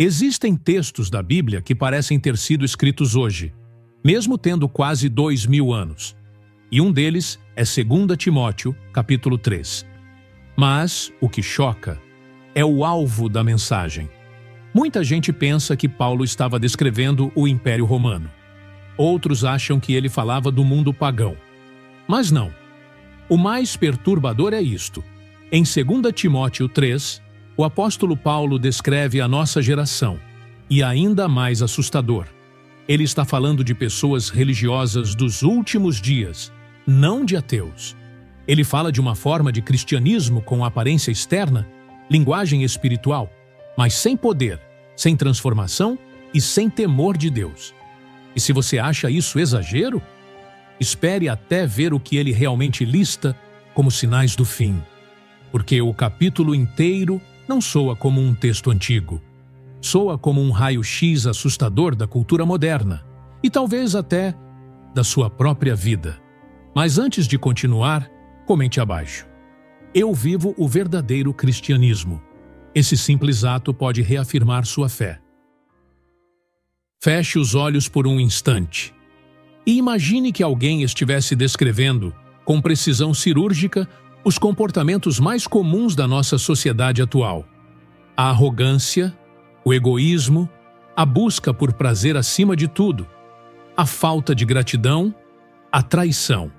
Existem textos da Bíblia que parecem ter sido escritos hoje, mesmo tendo quase 2000 anos. E um deles é 2 Timóteo, capítulo 3. Mas o que choca é o alvo da mensagem. Muita gente pensa que Paulo estava descrevendo o Império Romano. Outros acham que ele falava do mundo pagão. Mas não. O mais perturbador é isto. Em 2 Timóteo 3, o apóstolo Paulo descreve a nossa geração. E ainda mais assustador. Ele está falando de pessoas religiosas dos últimos dias, não de ateus. Ele fala de uma forma de cristianismo com aparência externa, linguagem espiritual, mas sem poder, sem transformação e sem temor de Deus. E se você acha isso exagero, espere até ver o que ele realmente lista como sinais do fim. Porque o capítulo inteiro não soa como um texto antigo. Soa como um raio-x assustador da cultura moderna e talvez até da sua própria vida. Mas antes de continuar, comente abaixo. Eu vivo o verdadeiro cristianismo. Esse simples ato pode reafirmar sua fé. Feche os olhos por um instante e imagine que alguém estivesse descrevendo, com precisão cirúrgica, os comportamentos mais comuns da nossa sociedade atual. A arrogância, o egoísmo, a busca por prazer acima de tudo, a falta de gratidão, a traição.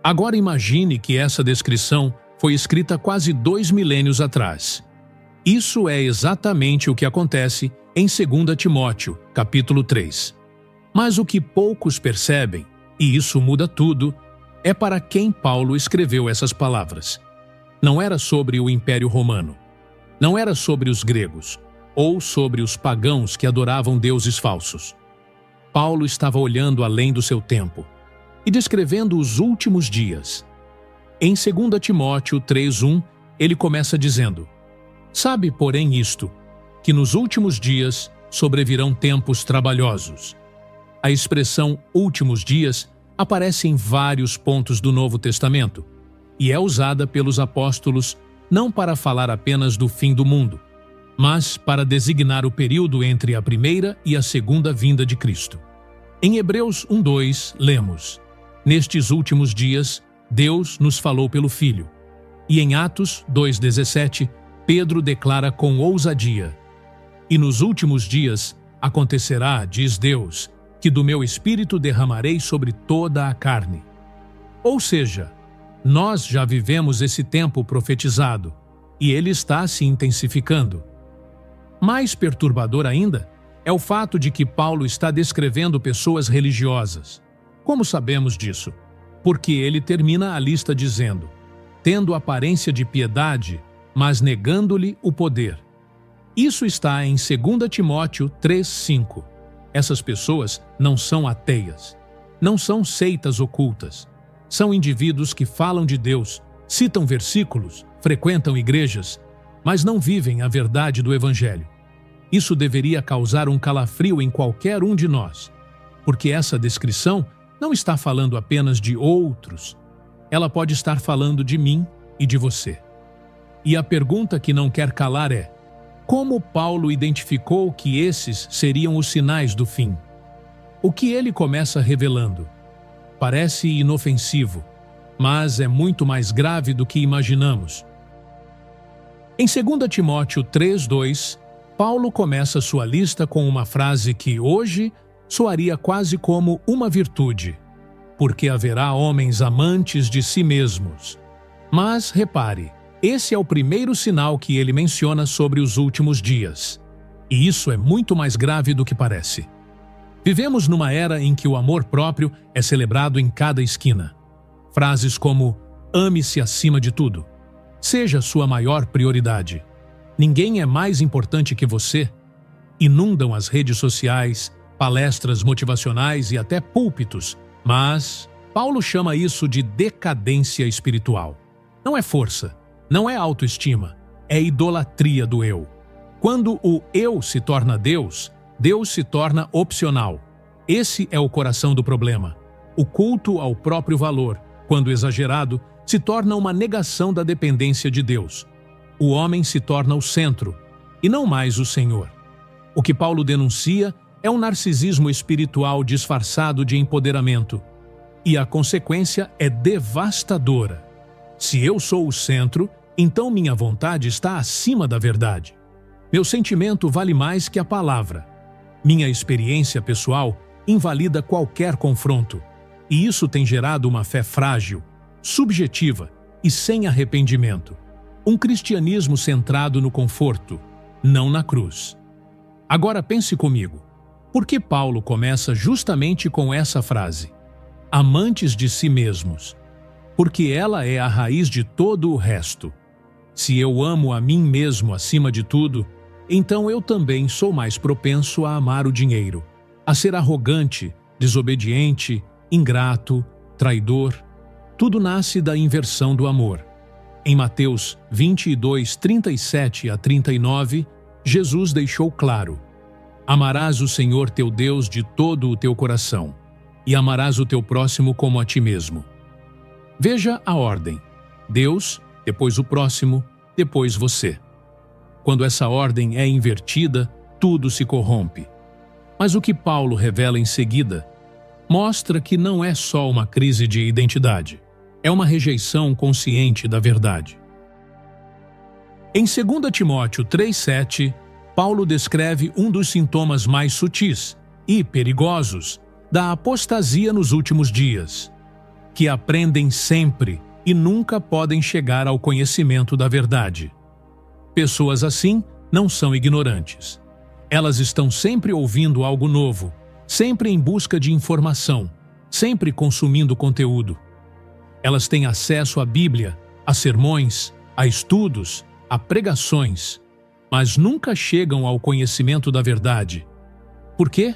Agora imagine que essa descrição foi escrita quase 2 milênios atrás. Isso é exatamente o que acontece em 2 Timóteo, capítulo 3. Mas o que poucos percebem, e isso muda tudo, é para quem Paulo escreveu essas palavras. Não era sobre o Império Romano. Não era sobre os gregos, ou sobre os pagãos que adoravam deuses falsos. Paulo estava olhando além do seu tempo e descrevendo os últimos dias. Em 2 Timóteo 3:1, ele começa dizendo: Sabe, porém, isto, que nos últimos dias sobrevirão tempos trabalhosos. A expressão últimos dias aparece em vários pontos do Novo Testamento e é usada pelos apóstolos não para falar apenas do fim do mundo, mas para designar o período entre a primeira e a segunda vinda de Cristo. Em Hebreus 1:2, lemos: Nestes últimos dias, Deus nos falou pelo Filho. E em Atos 2:17, Pedro declara com ousadia: E nos últimos dias acontecerá, diz Deus, que do meu Espírito derramarei sobre toda a carne. Ou seja, nós já vivemos esse tempo profetizado, e ele está se intensificando. Mais perturbador ainda é o fato de que Paulo está descrevendo pessoas religiosas. Como sabemos disso? Porque ele termina a lista dizendo: tendo aparência de piedade, mas negando-lhe o poder. Isso está em 2 Timóteo 3:5. Essas pessoas não são ateias, não são seitas ocultas. São indivíduos que falam de Deus, citam versículos, frequentam igrejas, mas não vivem a verdade do Evangelho. Isso deveria causar um calafrio em qualquer um de nós, porque essa descrição não está falando apenas de outros, ela pode estar falando de mim e de você. E a pergunta que não quer calar é: como Paulo identificou que esses seriam os sinais do fim? O que ele começa revelando? Parece inofensivo, mas é muito mais grave do que imaginamos. Em 2 Timóteo 3:2, Paulo começa sua lista com uma frase que hoje soaria quase como uma virtude: porque haverá homens amantes de si mesmos. Mas repare, esse é o primeiro sinal que ele menciona sobre os últimos dias. E isso é muito mais grave do que parece. Vivemos numa era em que o amor próprio é celebrado em cada esquina. Frases como ame-se acima de tudo, seja sua maior prioridade, ninguém é mais importante que você, inundam as redes sociais, palestras motivacionais e até púlpitos, mas Paulo chama isso de decadência espiritual. Não é força, não é autoestima, é idolatria do eu. Quando o eu se torna Deus, Deus se torna opcional. Esse é o coração do problema. O culto ao próprio valor, quando exagerado, se torna uma negação da dependência de Deus. O homem se torna o centro, e não mais o Senhor. O que Paulo denuncia é um narcisismo espiritual disfarçado de empoderamento. E a consequência é devastadora. Se eu sou o centro, então minha vontade está acima da verdade. Meu sentimento vale mais que a palavra. Minha experiência pessoal invalida qualquer confronto. E isso tem gerado uma fé frágil, subjetiva e sem arrependimento. Um cristianismo centrado no conforto, não na cruz. Agora pense comigo. Por que Paulo começa justamente com essa frase? Amantes de si mesmos. Porque ela é a raiz de todo o resto. Se eu amo a mim mesmo acima de tudo, então eu também sou mais propenso a amar o dinheiro, a ser arrogante, desobediente, ingrato, traidor. Tudo nasce da inversão do amor. Em Mateus 22, 37 a 39, Jesus deixou claro: amarás o Senhor teu Deus de todo o teu coração, e amarás o teu próximo como a ti mesmo. Veja a ordem: Deus, depois o próximo, depois você. Quando essa ordem é invertida, tudo se corrompe. Mas o que Paulo revela em seguida mostra que não é só uma crise de identidade, é uma rejeição consciente da verdade. Em 2 Timóteo 3,7, Paulo descreve um dos sintomas mais sutis e perigosos da apostasia nos últimos dias, que aprendem sempre e nunca podem chegar ao conhecimento da verdade. Pessoas assim não são ignorantes. Elas estão sempre ouvindo algo novo, sempre em busca de informação, sempre consumindo conteúdo. Elas têm acesso à Bíblia, a sermões, a estudos, a pregações, mas nunca chegam ao conhecimento da verdade. Por quê?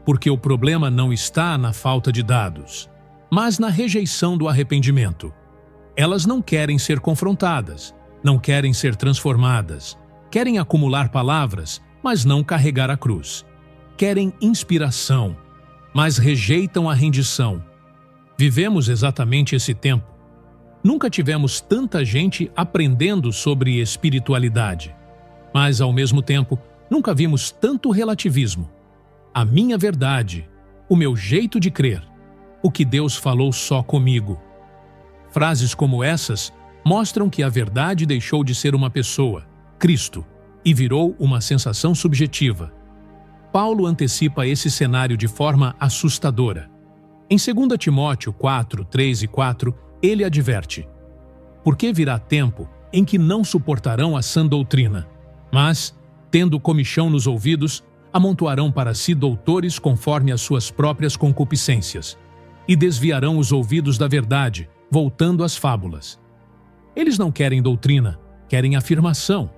Porque o problema não está na falta de dados, mas na rejeição do arrependimento. Elas não querem ser confrontadas, não querem ser transformadas, querem acumular palavras, mas não carregar a cruz. Querem inspiração, mas rejeitam a rendição. Vivemos exatamente esse tempo. Nunca tivemos tanta gente aprendendo sobre espiritualidade, mas, ao mesmo tempo, nunca vimos tanto relativismo. A minha verdade, o meu jeito de crer, o que Deus falou só comigo. Frases como essas mostram que a verdade deixou de ser uma pessoa, Cristo, e virou uma sensação subjetiva. Paulo antecipa esse cenário de forma assustadora. Em 2 Timóteo 4, 3 e 4, ele adverte: porque virá tempo em que não suportarão a sã doutrina, mas, tendo comichão nos ouvidos, amontoarão para si doutores conforme as suas próprias concupiscências, e desviarão os ouvidos da verdade, voltando às fábulas. Eles não querem doutrina, querem afirmação.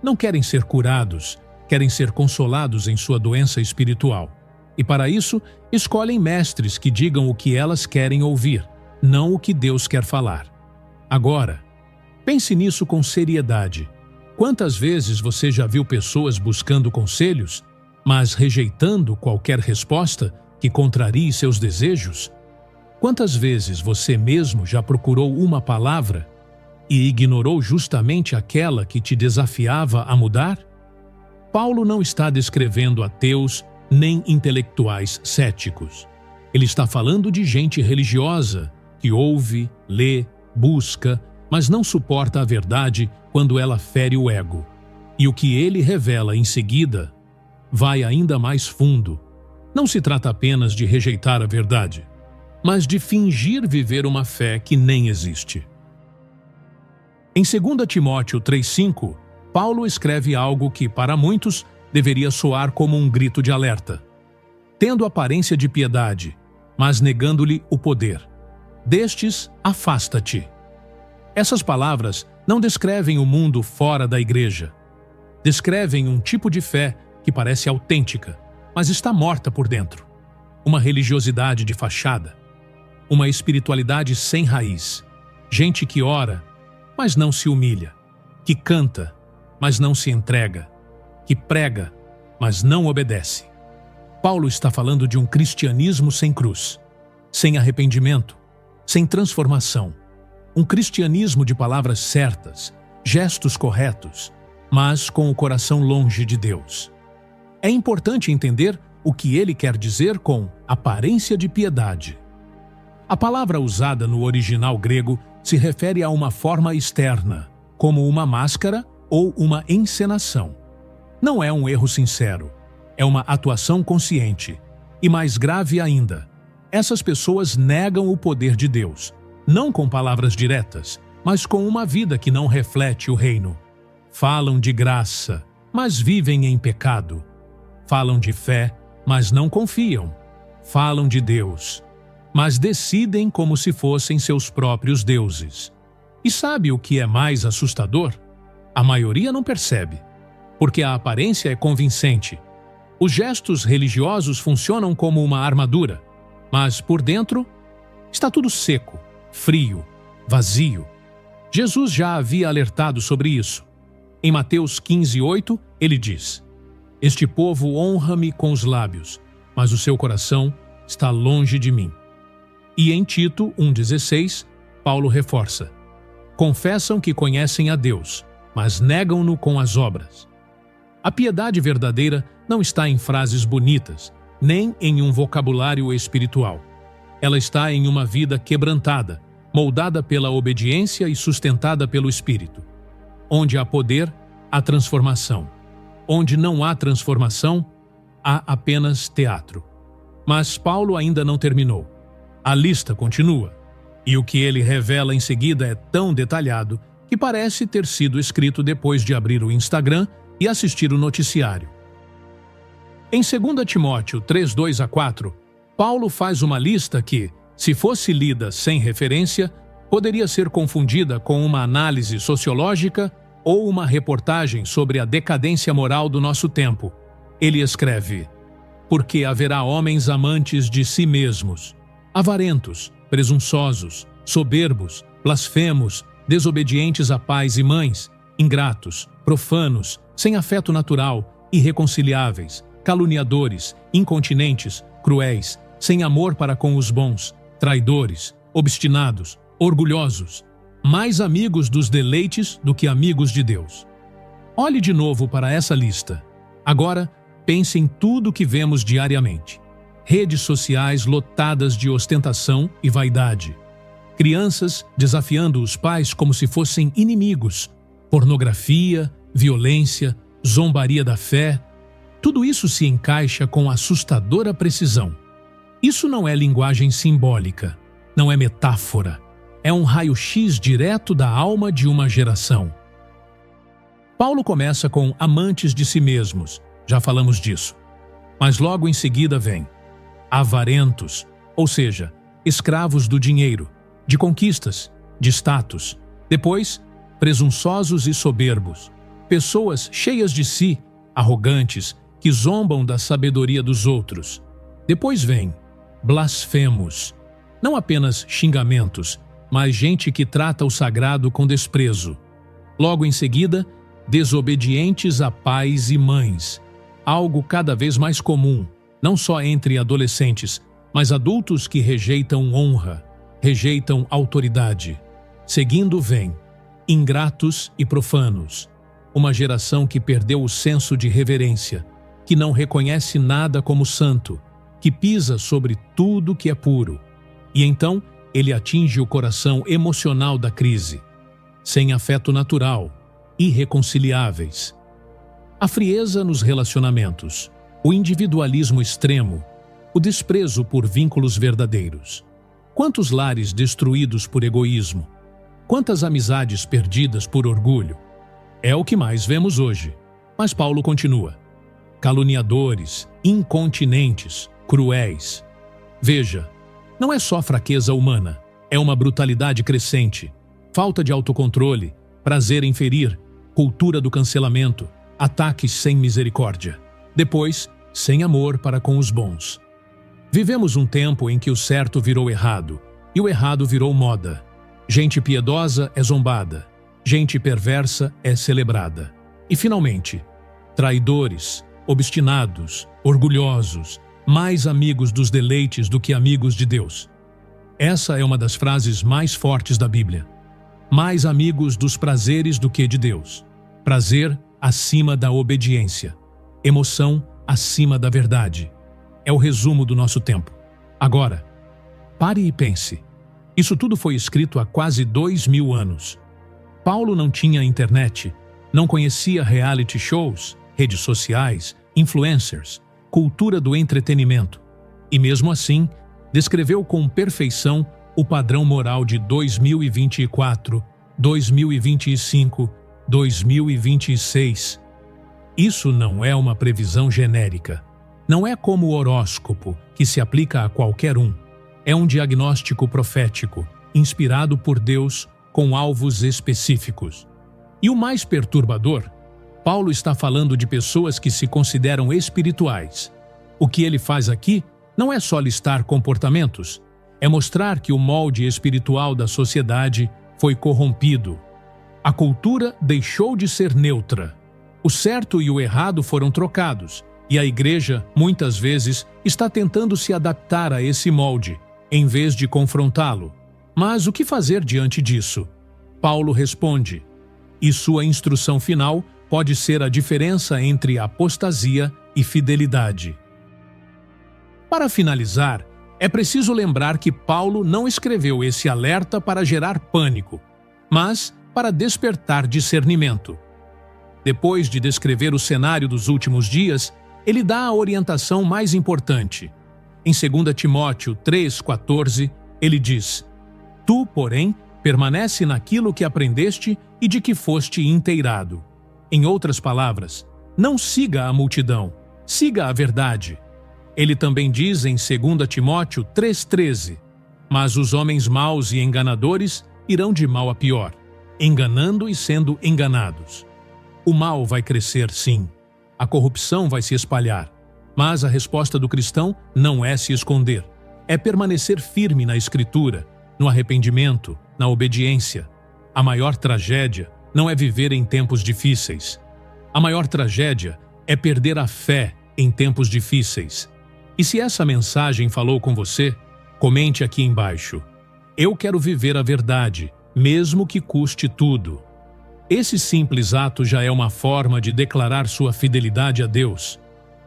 Não querem ser curados, querem ser consolados em sua doença espiritual. E para isso, escolhem mestres que digam o que elas querem ouvir, não o que Deus quer falar. Agora, pense nisso com seriedade. Quantas vezes você já viu pessoas buscando conselhos, mas rejeitando qualquer resposta que contrarie seus desejos? Quantas vezes você mesmo já procurou uma palavra e ignorou justamente aquela que te desafiava a mudar? Paulo não está descrevendo ateus nem intelectuais céticos. Ele está falando de gente religiosa que ouve, lê, busca, mas não suporta a verdade quando ela fere o ego. E o que ele revela em seguida vai ainda mais fundo. Não se trata apenas de rejeitar a verdade, mas de fingir viver uma fé que nem existe. Em 2 Timóteo 3,5, Paulo escreve algo que, para muitos, deveria soar como um grito de alerta. Tendo aparência de piedade, mas negando-lhe o poder. Destes, afasta-te. Essas palavras não descrevem o mundo fora da igreja. Descrevem um tipo de fé que parece autêntica, mas está morta por dentro. Uma religiosidade de fachada. Uma espiritualidade sem raiz. Gente que ora, mas não se humilha. Que canta, mas não se entrega. Que prega, mas não obedece. Paulo está falando de um cristianismo sem cruz, sem arrependimento, sem transformação. Um cristianismo de palavras certas, gestos corretos, mas com o coração longe de Deus. É importante entender o que ele quer dizer com aparência de piedade. A palavra usada no original grego se refere a uma forma externa, como uma máscara ou uma encenação. Não é um erro sincero, é uma atuação consciente. E mais grave ainda, essas pessoas negam o poder de Deus, não com palavras diretas, mas com uma vida que não reflete o reino. Falam de graça, mas vivem em pecado. Falam de fé, mas não confiam. Falam de Deus, mas decidem como se fossem seus próprios deuses. E sabe o que é mais assustador? A maioria não percebe, porque a aparência é convincente. Os gestos religiosos funcionam como uma armadura, mas por dentro está tudo seco, frio, vazio. Jesus já havia alertado sobre isso. Em Mateus 15:8, ele diz: "Este povo honra-me com os lábios, mas o seu coração está longe de mim." E em Tito 1,16, Paulo reforça: "Confessam que conhecem a Deus, mas negam-no com as obras." A piedade verdadeira não está em frases bonitas, nem em um vocabulário espiritual. Ela está em uma vida quebrantada, moldada pela obediência e sustentada pelo Espírito. Onde há poder, há transformação. Onde não há transformação, há apenas teatro. Mas Paulo ainda não terminou. A lista continua. E o que ele revela em seguida é tão detalhado que parece ter sido escrito depois de abrir o Instagram e assistir o noticiário. Em 2 Timóteo 3:2-4, Paulo faz uma lista que, se fosse lida sem referência, poderia ser confundida com uma análise sociológica ou uma reportagem sobre a decadência moral do nosso tempo. Ele escreve: "Porque haverá homens amantes de si mesmos, avarentos, presunçosos, soberbos, blasfemos, desobedientes a pais e mães, ingratos, profanos, sem afeto natural, irreconciliáveis, caluniadores, incontinentes, cruéis, sem amor para com os bons, traidores, obstinados, orgulhosos, mais amigos dos deleites do que amigos de Deus." Olhe de novo para essa lista. Agora, pense em tudo que vemos diariamente. Redes sociais lotadas de ostentação e vaidade. Crianças desafiando os pais como se fossem inimigos. Pornografia, violência, zombaria da fé. Tudo isso se encaixa com assustadora precisão. Isso não é linguagem simbólica, não é metáfora. É um raio-x direto da alma de uma geração. Paulo começa com amantes de si mesmos, já falamos disso. Mas logo em seguida vem avarentos, ou seja, escravos do dinheiro, de conquistas, de status. Depois, presunçosos e soberbos, pessoas cheias de si, arrogantes, que zombam da sabedoria dos outros. Depois vem blasfemos, não apenas xingamentos, mas gente que trata o sagrado com desprezo. Logo em seguida, desobedientes a pais e mães, algo cada vez mais comum, não só entre adolescentes, mas adultos que rejeitam honra, rejeitam autoridade. Seguindo vem ingratos e profanos, uma geração que perdeu o senso de reverência, que não reconhece nada como santo, que pisa sobre tudo que é puro. E então, ele atinge o coração emocional da crise. Sem afeto natural, irreconciliáveis. A frieza nos relacionamentos, o individualismo extremo, o desprezo por vínculos verdadeiros. Quantos lares destruídos por egoísmo? Quantas amizades perdidas por orgulho? É o que mais vemos hoje. Mas Paulo continua. Caluniadores, incontinentes, cruéis. Veja, não é só fraqueza humana, é uma brutalidade crescente, falta de autocontrole, prazer em ferir, cultura do cancelamento, ataques sem misericórdia. Depois, sem amor para com os bons. Vivemos um tempo em que o certo virou errado e o errado virou moda. Gente piedosa é zombada, gente perversa é celebrada. E, finalmente, traidores, obstinados, orgulhosos, mais amigos dos deleites do que amigos de Deus. Essa é uma das frases mais fortes da Bíblia. Mais amigos dos prazeres do que de Deus. Prazer acima da obediência. Emoção acima da verdade. É o resumo do nosso tempo. Agora, pare e pense. Isso tudo foi escrito há quase 2000 anos. Paulo não tinha internet, não conhecia reality shows, redes sociais, influencers, cultura do entretenimento. E mesmo assim, descreveu com perfeição o padrão moral de 2024, 2025, 2026. Isso não é uma previsão genérica. Não é como o horóscopo, que se aplica a qualquer um. É um diagnóstico profético, inspirado por Deus, com alvos específicos. E o mais perturbador, Paulo está falando de pessoas que se consideram espirituais. O que ele faz aqui não é só listar comportamentos, é mostrar que o molde espiritual da sociedade foi corrompido. A cultura deixou de ser neutra. O certo e o errado foram trocados, e a igreja, muitas vezes, está tentando se adaptar a esse molde, em vez de confrontá-lo. Mas o que fazer diante disso? Paulo responde, e sua instrução final pode ser a diferença entre apostasia e fidelidade. Para finalizar, é preciso lembrar que Paulo não escreveu esse alerta para gerar pânico, mas para despertar discernimento. Depois de descrever o cenário dos últimos dias, ele dá a orientação mais importante. Em 2 Timóteo 3,14, ele diz: Tu, porém, permanece naquilo que aprendeste e de que foste inteirado. Em outras palavras, não siga a multidão, siga a verdade. Ele também diz em 2 Timóteo 3,13, Mas os homens maus e enganadores irão de mal a pior, enganando e sendo enganados. O mal vai crescer, sim. A corrupção vai se espalhar. Mas a resposta do cristão não é se esconder. É permanecer firme na Escritura, no arrependimento, na obediência. A maior tragédia não é viver em tempos difíceis. A maior tragédia é perder a fé em tempos difíceis. E se essa mensagem falou com você, comente aqui embaixo. Eu quero viver a verdade, mesmo que custe tudo. Esse simples ato já é uma forma de declarar sua fidelidade a Deus.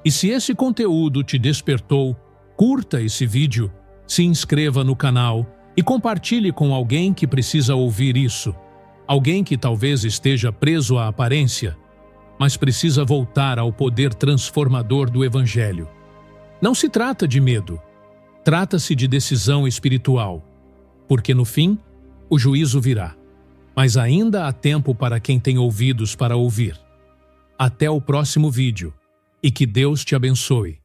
E se esse conteúdo te despertou, curta esse vídeo, se inscreva no canal e compartilhe com alguém que precisa ouvir isso. Alguém que talvez esteja preso à aparência, mas precisa voltar ao poder transformador do Evangelho. Não se trata de medo, trata-se de decisão espiritual, porque no fim, o juízo virá. Mas ainda há tempo para quem tem ouvidos para ouvir. Até o próximo vídeo, e que Deus te abençoe.